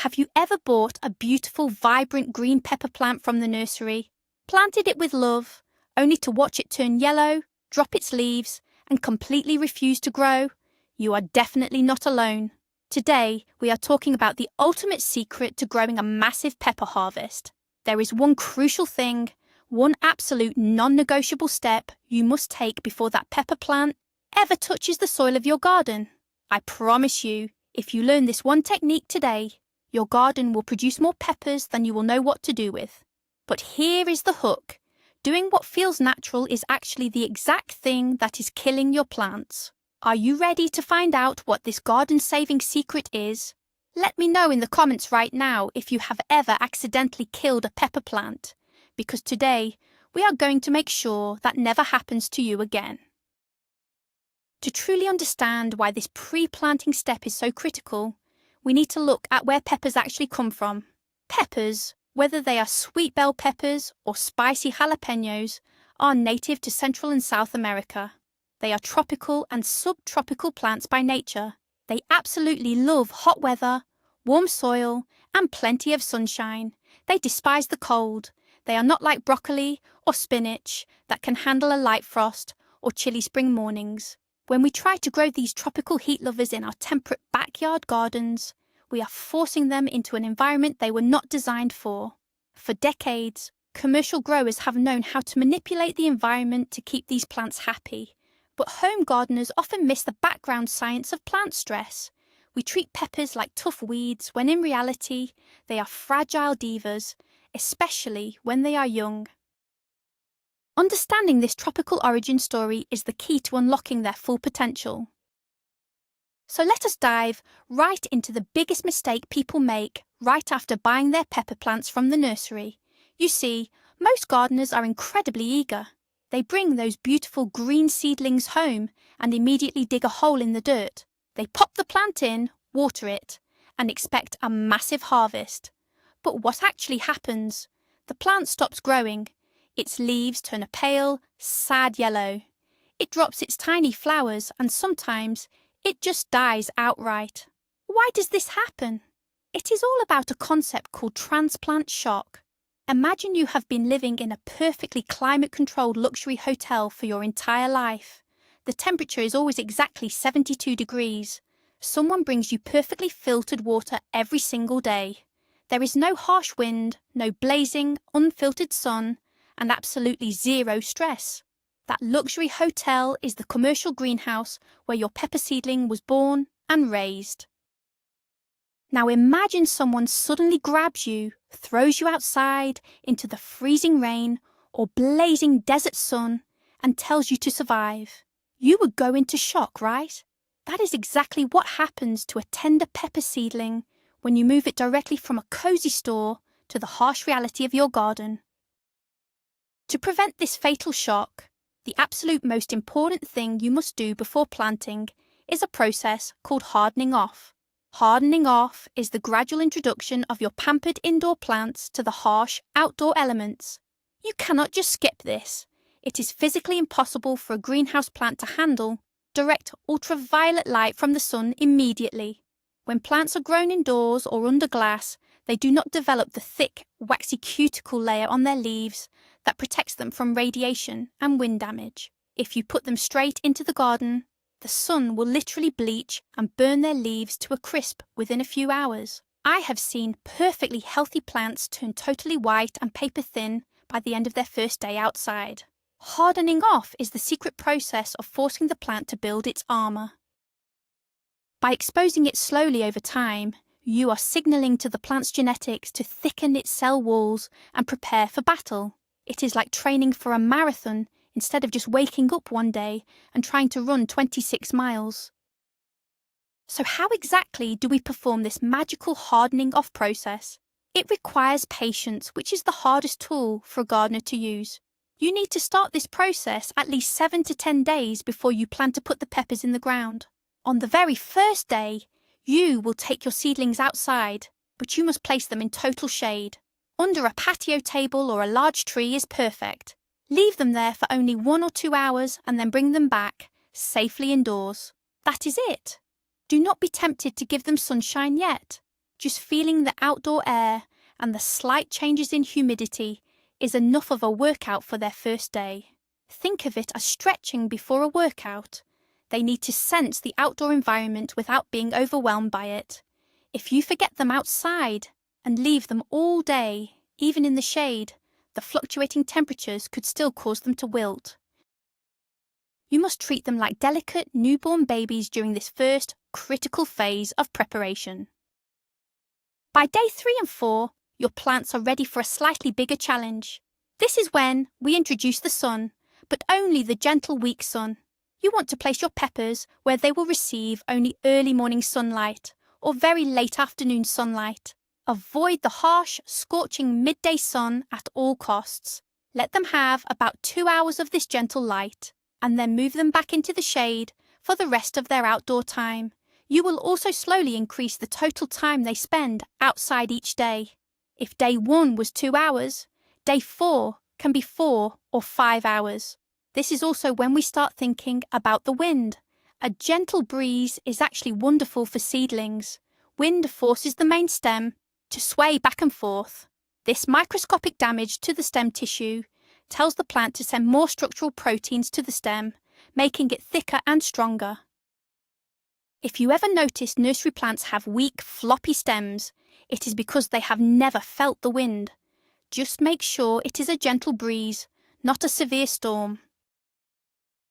Have you ever bought a beautiful, vibrant green pepper plant from the nursery, planted it with love, only to watch it turn yellow, drop its leaves, and completely refuse to grow? You are definitely not alone. Today, we are talking about the ultimate secret to growing a massive pepper harvest. There is one crucial thing, one absolute non-negotiable step you must take before that pepper plant ever touches the soil of your garden. I promise you, if you learn this one technique today, your garden will produce more peppers than you will know what to do with. But here is the hook. Doing what feels natural is actually the exact thing that is killing your plants. Are you ready to find out what this garden-saving secret is? Let me know in the comments right now if you have ever accidentally killed a pepper plant, because today we are going to make sure that never happens to you again. To truly understand why this pre-planting step is so critical, we need to look at where peppers actually come from. Peppers, whether they are sweet bell peppers or spicy jalapeños, are native to Central and South America. They are tropical and subtropical plants by nature. They absolutely love hot weather, warm soil, and plenty of sunshine. They despise the cold. They are not like broccoli or spinach that can handle a light frost or chilly spring mornings. When we try to grow these tropical heat lovers in our temperate backyard gardens, we are forcing them into an environment they were not designed for. For decades, commercial growers have known how to manipulate the environment to keep these plants happy. But home gardeners often miss the background science of plant stress. We treat peppers like tough weeds when in reality they are fragile divas, especially when they are young. Understanding this tropical origin story is the key to unlocking their full potential. So let us dive right into the biggest mistake people make right after buying their pepper plants from the nursery. You see, most gardeners are incredibly eager. They bring those beautiful green seedlings home and immediately dig a hole in the dirt. They pop the plant in, water it, and expect a massive harvest. But what actually happens? The plant stops growing. Its leaves turn a pale, sad yellow. It drops its tiny flowers and sometimes it just dies outright. Why does this happen? It is all about a concept called transplant shock. Imagine you have been living in a perfectly climate-controlled luxury hotel for your entire life. The temperature is always exactly 72 degrees. Someone brings you perfectly filtered water every single day. There is no harsh wind, no blazing, unfiltered sun, and absolutely zero stress. That luxury hotel is the commercial greenhouse where your pepper seedling was born and raised. Now imagine someone suddenly grabs you, throws you outside into the freezing rain or blazing desert sun and tells you to survive. You would go into shock, right? That is exactly what happens to a tender pepper seedling when you move it directly from a cozy store to the harsh reality of your garden. To prevent this fatal shock, the absolute most important thing you must do before planting is a process called hardening off. Hardening off is the gradual introduction of your pampered indoor plants to the harsh outdoor elements. You cannot just skip this. It is physically impossible for a greenhouse plant to handle direct ultraviolet light from the sun immediately. When plants are grown indoors or under glass, they do not develop the thick, waxy cuticle layer on their leaves that protects them from radiation and wind damage. If you put them straight into the garden, the sun will literally bleach and burn their leaves to a crisp within a few hours. I have seen perfectly healthy plants turn totally white and paper thin by the end of their first day outside. Hardening off is the secret process of forcing the plant to build its armor. By exposing it slowly over time, you are signaling to the plant's genetics to thicken its cell walls and prepare for battle. It is like training for a marathon instead of just waking up one day and trying to run 26 miles. So how exactly do we perform this magical hardening off process? It requires patience, which is the hardest tool for a gardener to use. You need to start this process at least 7 to 10 days before you plan to put the peppers in the ground. On the very first day, you will take your seedlings outside, but you must place them in total shade. Under a patio table or a large tree is perfect. Leave them there for only 1 or 2 hours and then bring them back, safely indoors. That is it. Do not be tempted to give them sunshine yet. Just feeling the outdoor air and the slight changes in humidity is enough of a workout for their first day. Think of it as stretching before a workout. They need to sense the outdoor environment without being overwhelmed by it. If you forget them outside and leave them all day, even in the shade, the fluctuating temperatures could still cause them to wilt. You must treat them like delicate newborn babies during this first critical phase of preparation. By day 3 and 4, your plants are ready for a slightly bigger challenge. This is when we introduce the sun, but only the gentle weak sun. You want to place your peppers where they will receive only early morning sunlight or very late afternoon sunlight. Avoid the harsh, scorching midday sun at all costs. Let them have about 2 hours of this gentle light, and then move them back into the shade for the rest of their outdoor time. You will also slowly increase the total time they spend outside each day. If day 1 was 2 hours, day 4 can be 4 or 5 hours. This is also when we start thinking about the wind. A gentle breeze is actually wonderful for seedlings. Wind forces the main stem to sway back and forth. This microscopic damage to the stem tissue tells the plant to send more structural proteins to the stem, making it thicker and stronger. If you ever notice nursery plants have weak, floppy stems, it is because they have never felt the wind. Just make sure it is a gentle breeze, not a severe storm.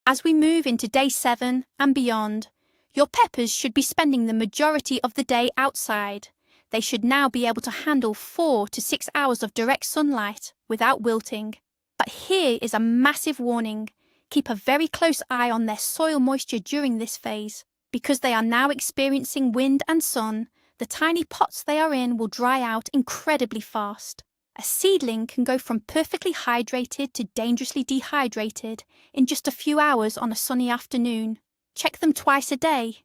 As we move into day 7 and beyond, your peppers should be spending the majority of the day outside. They should now be able to handle 4 to 6 hours of direct sunlight without wilting. But here is a massive warning. Keep a very close eye on their soil moisture during this phase. Because they are now experiencing wind and sun, the tiny pots they are in will dry out incredibly fast. A seedling can go from perfectly hydrated to dangerously dehydrated in just a few hours on a sunny afternoon. Check them twice a day.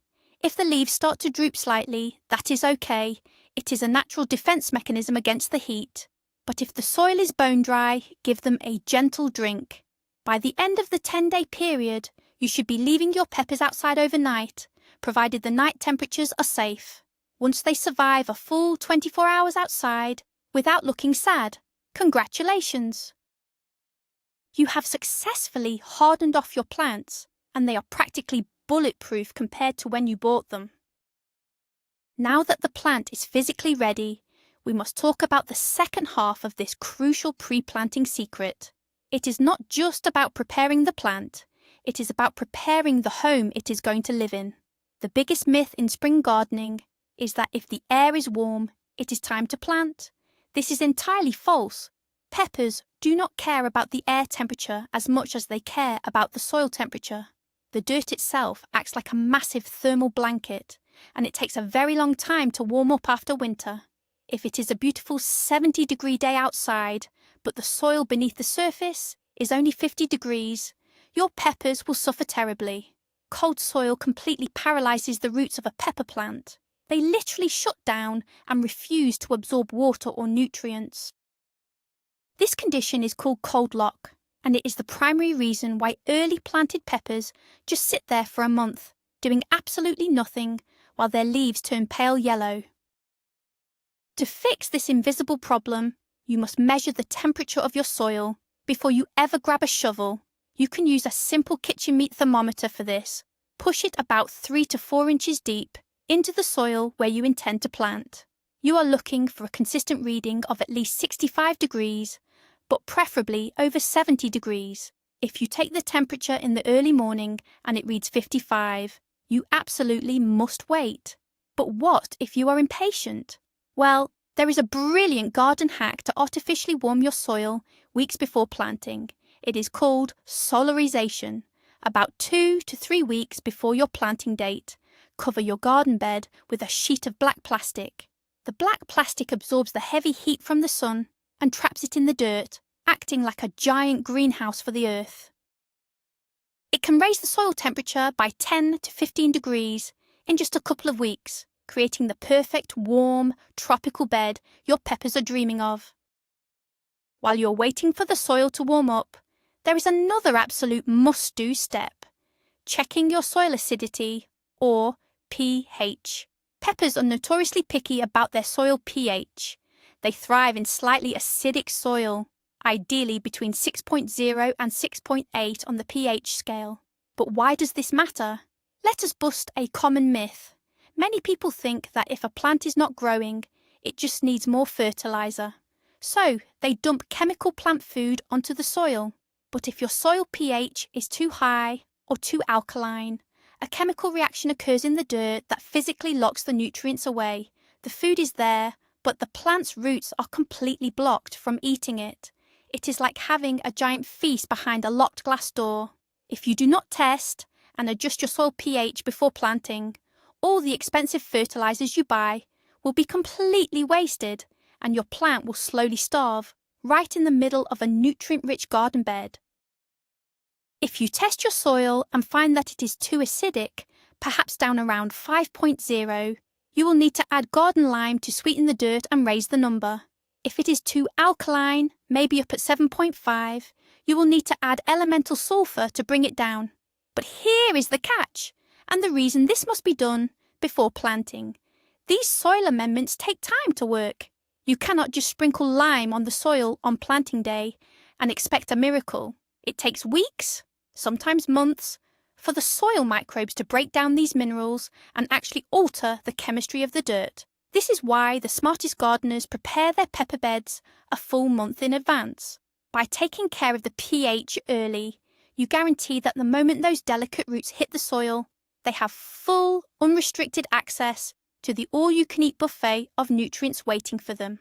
If the leaves start to droop slightly, that is okay. It is a natural defense mechanism against the heat. But if the soil is bone dry, give them a gentle drink. By the end of the 10-day period, you should be leaving your peppers outside overnight, provided the night temperatures are safe. Once they survive a full 24 hours outside, without looking sad, congratulations! You have successfully hardened off your plants, and they are practically bulletproof compared to when you bought them. Now that the plant is physically ready, we must talk about the second half of this crucial pre-planting secret. It is not just about preparing the plant, it is about preparing the home it is going to live in. The biggest myth in spring gardening is that if the air is warm, it is time to plant. This is entirely false. Peppers do not care about the air temperature as much as they care about the soil temperature. The dirt itself acts like a massive thermal blanket, and it takes a very long time to warm up after winter. If it is a beautiful 70-degree day outside, but the soil beneath the surface is only 50 degrees, your peppers will suffer terribly. Cold soil completely paralyzes the roots of a pepper plant. They literally shut down and refuse to absorb water or nutrients. This condition is called cold lock, and it is the primary reason why early planted peppers just sit there for a month, doing absolutely nothing, while their leaves turn pale yellow. To fix this invisible problem, you must measure the temperature of your soil before you ever grab a shovel. You can use a simple kitchen meat thermometer for this. Push it about 3 to 4 inches deep into the soil where you intend to plant. You are looking for a consistent reading of at least 65 degrees, but preferably over 70 degrees. If you take the temperature in the early morning and it reads 55, you absolutely must wait. But what if you are impatient? Well, there is a brilliant garden hack to artificially warm your soil weeks before planting. It is called solarization. About 2 to 3 weeks before your planting date, cover your garden bed with a sheet of black plastic. The black plastic absorbs the heavy heat from the sun and traps it in the dirt, acting like a giant greenhouse for the earth. It can raise the soil temperature by 10 to 15 degrees in just a couple of weeks, creating the perfect, warm, tropical bed your peppers are dreaming of. While you're waiting for the soil to warm up, there is another absolute must-do step: checking your soil acidity, or pH. Peppers are notoriously picky about their soil pH. They thrive in slightly acidic soil, ideally between 6.0 and 6.8 on the pH scale. But why does this matter? Let us bust a common myth. Many people think that if a plant is not growing, it just needs more fertilizer. So they dump chemical plant food onto the soil. But if your soil pH is too high or too alkaline, a chemical reaction occurs in the dirt that physically locks the nutrients away. The food is there, but the plant's roots are completely blocked from eating it. It is like having a giant feast behind a locked glass door. If you do not test and adjust your soil pH before planting, all the expensive fertilizers you buy will be completely wasted, and your plant will slowly starve right in the middle of a nutrient-rich garden bed. If you test your soil and find that it is too acidic, perhaps down around 5.0, you will need to add garden lime to sweeten the dirt and raise the number. If it is too alkaline, maybe up at 7.5, you will need to add elemental sulfur to bring it down. But here is the catch, and the reason this must be done before planting. These soil amendments take time to work. You cannot just sprinkle lime on the soil on planting day and expect a miracle. It takes weeks, sometimes months, for the soil microbes to break down these minerals and actually alter the chemistry of the dirt. This is why the smartest gardeners prepare their pepper beds a full month in advance. By taking care of the pH early, you guarantee that the moment those delicate roots hit the soil, they have full, unrestricted access to the all-you-can-eat buffet of nutrients waiting for them.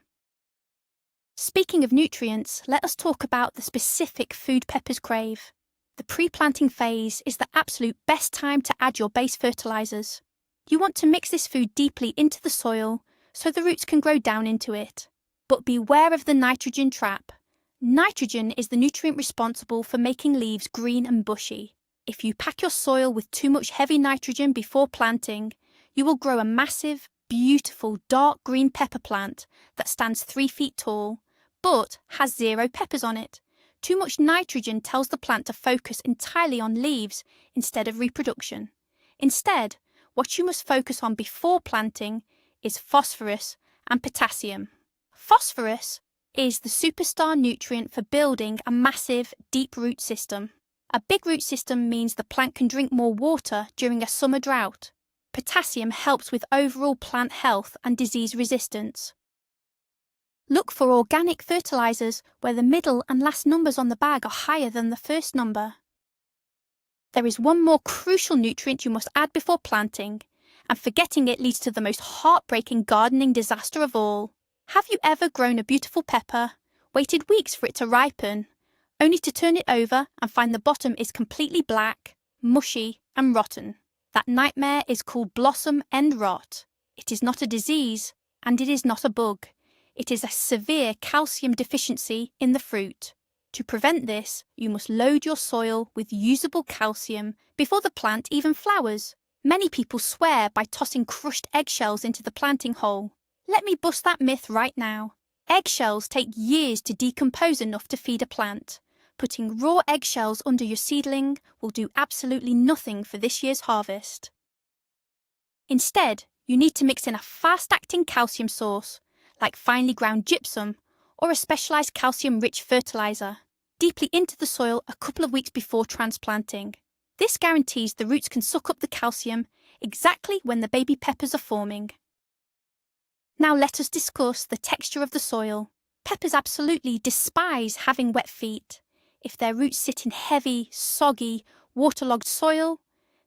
Speaking of nutrients, let us talk about the specific food peppers crave. The pre-planting phase is the absolute best time to add your base fertilizers. You want to mix this food deeply into the soil so the roots can grow down into it. But beware of the nitrogen trap. Nitrogen is the nutrient responsible for making leaves green and bushy. If you pack your soil with too much heavy nitrogen before planting, you will grow a massive, beautiful dark green pepper plant that stands 3 feet tall, but has 0 peppers on it. Too much nitrogen tells the plant to focus entirely on leaves instead of reproduction. Instead, what you must focus on before planting is phosphorus and potassium. Phosphorus is the superstar nutrient for building a massive, deep root system. A big root system means the plant can drink more water during a summer drought. Potassium helps with overall plant health and disease resistance. Look for organic fertilizers where the middle and last numbers on the bag are higher than the first number. There is one more crucial nutrient you must add before planting, and forgetting it leads to the most heartbreaking gardening disaster of all. Have you ever grown a beautiful pepper, waited weeks for it to ripen, only to turn it over and find the bottom is completely black, mushy, and rotten? That nightmare is called blossom end rot. It is not a disease, and it is not a bug. It is a severe calcium deficiency in the fruit. To prevent this, you must load your soil with usable calcium before the plant even flowers. Many people swear by tossing crushed eggshells into the planting hole. Let me bust that myth right now. Eggshells take years to decompose enough to feed a plant. Putting raw eggshells under your seedling will do absolutely nothing for this year's harvest. Instead, you need to mix in a fast-acting calcium source, like finely ground gypsum or a specialized calcium-rich fertilizer, deeply into the soil a couple of weeks before transplanting. This guarantees the roots can suck up the calcium exactly when the baby peppers are forming. Now let us discuss the texture of the soil. Peppers absolutely despise having wet feet. If their roots sit in heavy, soggy, waterlogged soil,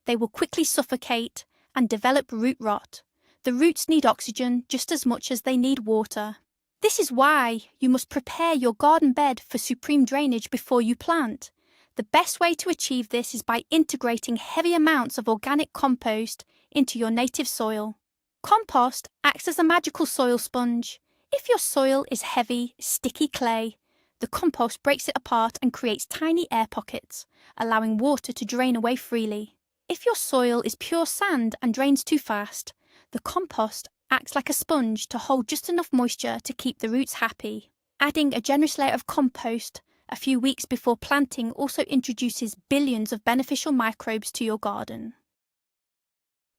they will quickly suffocate and develop root rot. The roots need oxygen just as much as they need water. This is why you must prepare your garden bed for supreme drainage before you plant. The best way to achieve this is by integrating heavy amounts of organic compost into your native soil. Compost acts as a magical soil sponge. If your soil is heavy, sticky clay, the compost breaks it apart and creates tiny air pockets, allowing water to drain away freely. If your soil is pure sand and drains too fast, the compost acts like a sponge to hold just enough moisture to keep the roots happy. Adding a generous layer of compost a few weeks before planting also introduces billions of beneficial microbes to your garden.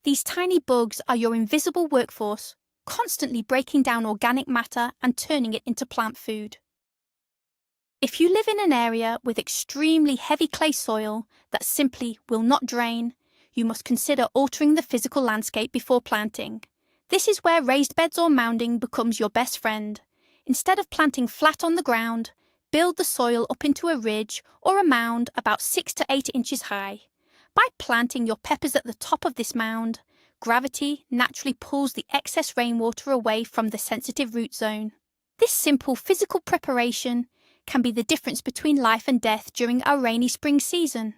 These tiny bugs are your invisible workforce, constantly breaking down organic matter and turning it into plant food. If you live in an area with extremely heavy clay soil that simply will not drain, you must consider altering the physical landscape before planting. This is where raised beds or mounding becomes your best friend. Instead of planting flat on the ground, build the soil up into a ridge or a mound about 6 to 8 inches high. By planting your peppers at the top of this mound, gravity naturally pulls the excess rainwater away from the sensitive root zone. This simple physical preparation can be the difference between life and death during our rainy spring season.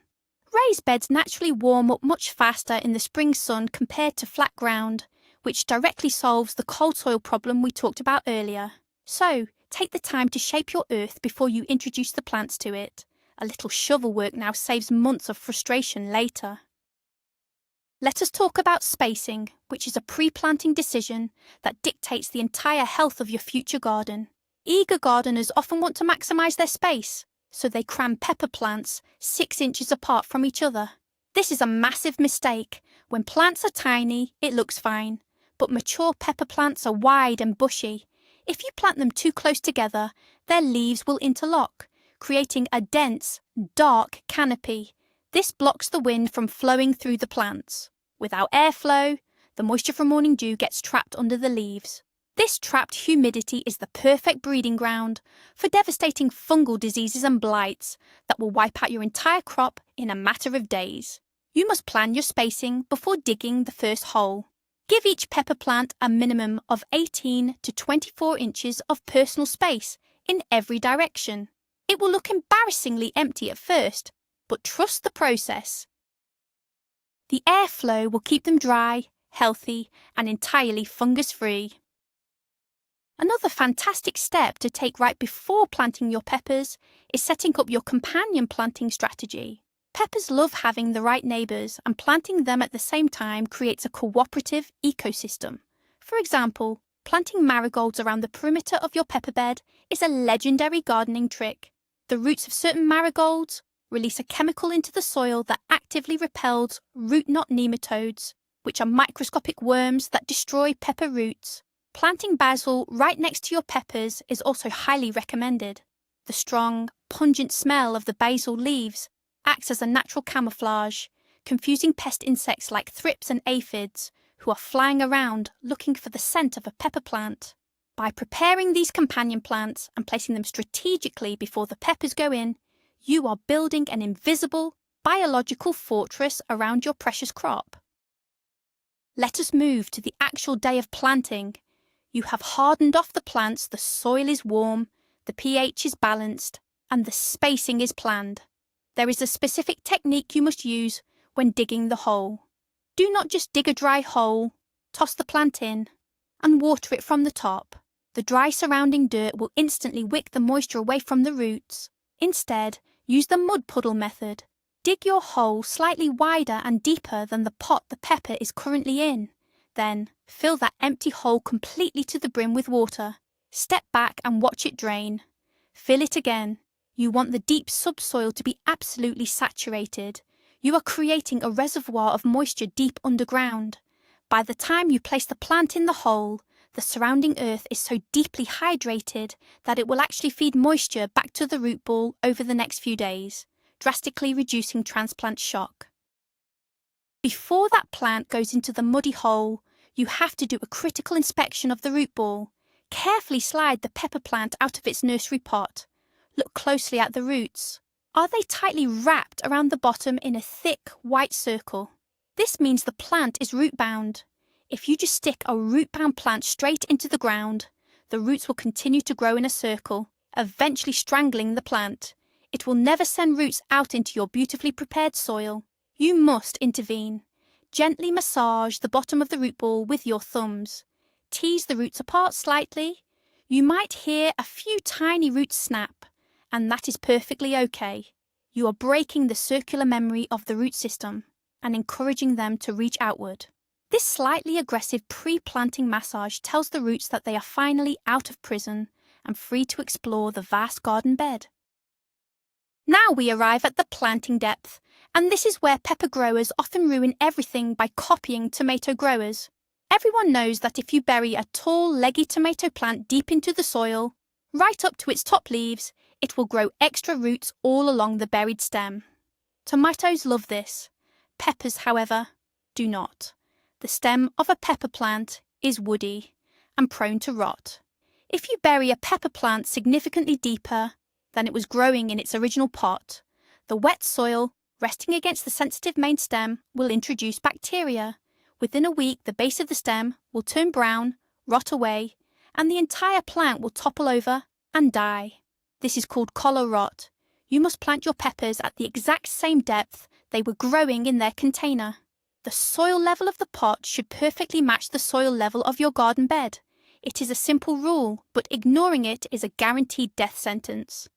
Raised beds naturally warm up much faster in the spring sun compared to flat ground, which directly solves the cold soil problem we talked about earlier. So, take the time to shape your earth before you introduce the plants to it. A little shovel work now saves months of frustration later. Let us talk about spacing, which is a pre-planting decision that dictates the entire health of your future garden. Eager gardeners often want to maximize their space, so they cram pepper plants 6 inches apart from each other. This is a massive mistake. When plants are tiny, it looks fine, but mature pepper plants are wide and bushy. If you plant them too close together, their leaves will interlock, creating a dense, dark canopy. This blocks the wind from flowing through the plants. Without airflow, the moisture from morning dew gets trapped under the leaves. This trapped humidity is the perfect breeding ground for devastating fungal diseases and blights that will wipe out your entire crop in a matter of days. You must plan your spacing before digging the first hole. Give each pepper plant a minimum of 18 to 24 inches of personal space in every direction. It will look embarrassingly empty at first, but trust the process. The airflow will keep them dry, healthy, and entirely fungus-free. Another fantastic step to take right before planting your peppers is setting up your companion planting strategy. Peppers love having the right neighbours, and planting them at the same time creates a cooperative ecosystem. For example, planting marigolds around the perimeter of your pepper bed is a legendary gardening trick. The roots of certain marigolds release a chemical into the soil that actively repels root knot nematodes, which are microscopic worms that destroy pepper roots. Planting basil right next to your peppers is also highly recommended. The strong, pungent smell of the basil leaves acts as a natural camouflage, confusing pest insects like thrips and aphids who are flying around looking for the scent of a pepper plant. By preparing these companion plants and placing them strategically before the peppers go in, you are building an invisible, biological fortress around your precious crop. Let us move to the actual day of planting. You have hardened off the plants, the soil is warm, the pH is balanced, and the spacing is planned. There is a specific technique you must use when digging the hole. Do not just dig a dry hole, toss the plant in, and water it from the top. The dry surrounding dirt will instantly wick the moisture away from the roots. Instead, use the mud puddle method. Dig your hole slightly wider and deeper than the pot the pepper is currently in. Then, fill that empty hole completely to the brim with water. Step back and watch it drain. Fill it again. You want the deep subsoil to be absolutely saturated. You are creating a reservoir of moisture deep underground. By the time you place the plant in the hole, the surrounding earth is so deeply hydrated that it will actually feed moisture back to the root ball over the next few days, drastically reducing transplant shock. Before that plant goes into the muddy hole, you have to do a critical inspection of the root ball. Carefully slide the pepper plant out of its nursery pot. Look closely at the roots. Are they tightly wrapped around the bottom in a thick white circle? This means the plant is root-bound. If you just stick a root-bound plant straight into the ground, the roots will continue to grow in a circle, eventually strangling the plant. It will never send roots out into your beautifully prepared soil. You must intervene. Gently massage the bottom of the root ball with your thumbs. Tease the roots apart slightly. You might hear a few tiny roots snap, and that is perfectly okay. You are breaking the circular memory of the root system and encouraging them to reach outward. This slightly aggressive pre-planting massage tells the roots that they are finally out of prison and free to explore the vast garden bed. Now we arrive at the planting depth, And this is where pepper growers often ruin everything by copying tomato growers. Everyone knows that if you bury a tall, leggy tomato plant deep into the soil, right up to its top leaves, it will grow extra roots all along the buried stem. Tomatoes love this. Peppers, however, do not. The stem of a pepper plant is woody and prone to rot. If you bury a pepper plant significantly deeper than it was growing in its original pot, the wet soil resting against the sensitive main stem will introduce bacteria. Within a week, the base of the stem will turn brown, rot away, and the entire plant will topple over and die. This is called collar rot. You must plant your peppers at the exact same depth they were growing in their container. The soil level of the pot should perfectly match the soil level of your garden bed. It is a simple rule, but ignoring it is a guaranteed death sentence.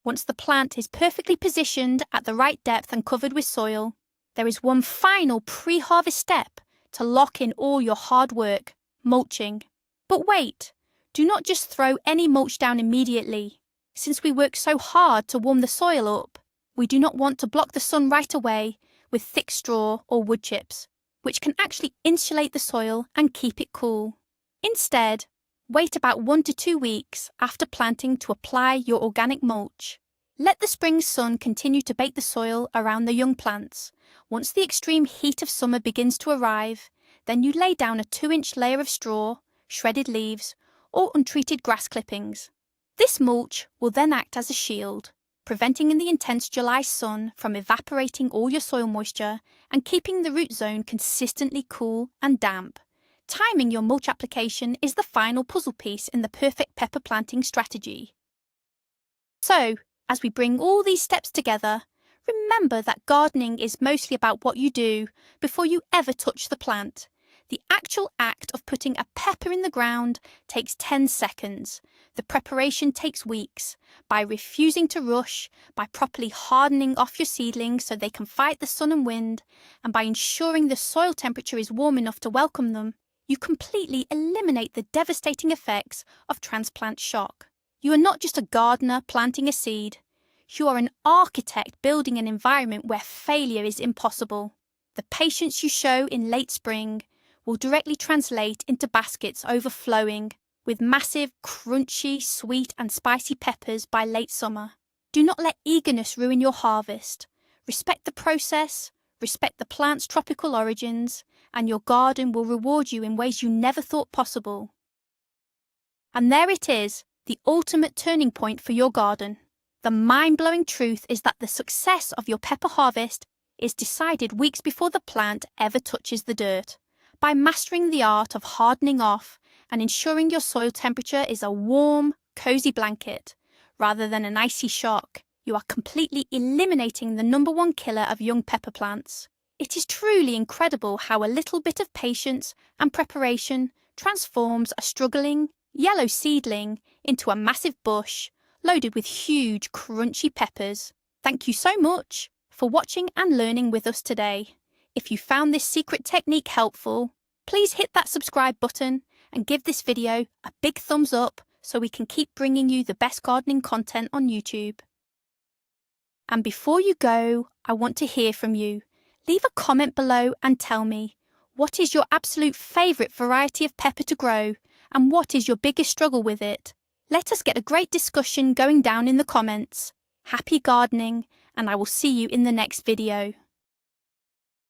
Once the plant is perfectly positioned at the right depth and covered with soil, there is one final pre-harvest step to lock in all your hard work, mulching. But wait, do not just throw any mulch down immediately. Since we work so hard to warm the soil up, we do not want to block the sun right away with thick straw or wood chips, which can actually insulate the soil and keep it cool. Instead, wait about 1 to 2 weeks after planting to apply your organic mulch. Let the spring sun continue to bake the soil around the young plants. Once the extreme heat of summer begins to arrive, then you lay down a 2-inch layer of straw, shredded leaves, or untreated grass clippings. This mulch will then act as a shield, preventing the intense July sun from evaporating all your soil moisture and keeping the root zone consistently cool and damp. Timing your mulch application is the final puzzle piece in the perfect pepper planting strategy. So, as we bring all these steps together, remember that gardening is mostly about what you do before you ever touch the plant. The actual act of putting a pepper in the ground takes 10 seconds. The preparation takes weeks. By refusing to rush, by properly hardening off your seedlings so they can fight the sun and wind, and by ensuring the soil temperature is warm enough to welcome them, you completely eliminate the devastating effects of transplant shock. You are not just a gardener planting a seed. You are an architect building an environment where failure is impossible. The patience you show in late spring will directly translate into baskets overflowing with massive, crunchy, sweet and spicy peppers by late summer. Do not let eagerness ruin your harvest. Respect the process, respect the plant's tropical origins, and your garden will reward you in ways you never thought possible. And there it is, the ultimate turning point for your garden. The mind-blowing truth is that the success of your pepper harvest is decided weeks before the plant ever touches the dirt. By mastering the art of hardening off and ensuring your soil temperature is a warm, cozy blanket, rather than an icy shock, you are completely eliminating the #1 killer of young pepper plants. It is truly incredible how a little bit of patience and preparation transforms a struggling, yellow seedling into a massive bush loaded with huge, crunchy peppers. Thank you so much for watching and learning with us today. If you found this secret technique helpful, please hit that subscribe button and give this video a big thumbs up so we can keep bringing you the best gardening content on YouTube. And before you go, I want to hear from you. Leave a comment below and tell me, what is your absolute favourite variety of pepper to grow and what is your biggest struggle with it? Let us get a great discussion going down in the comments. Happy gardening, and I will see you in the next video.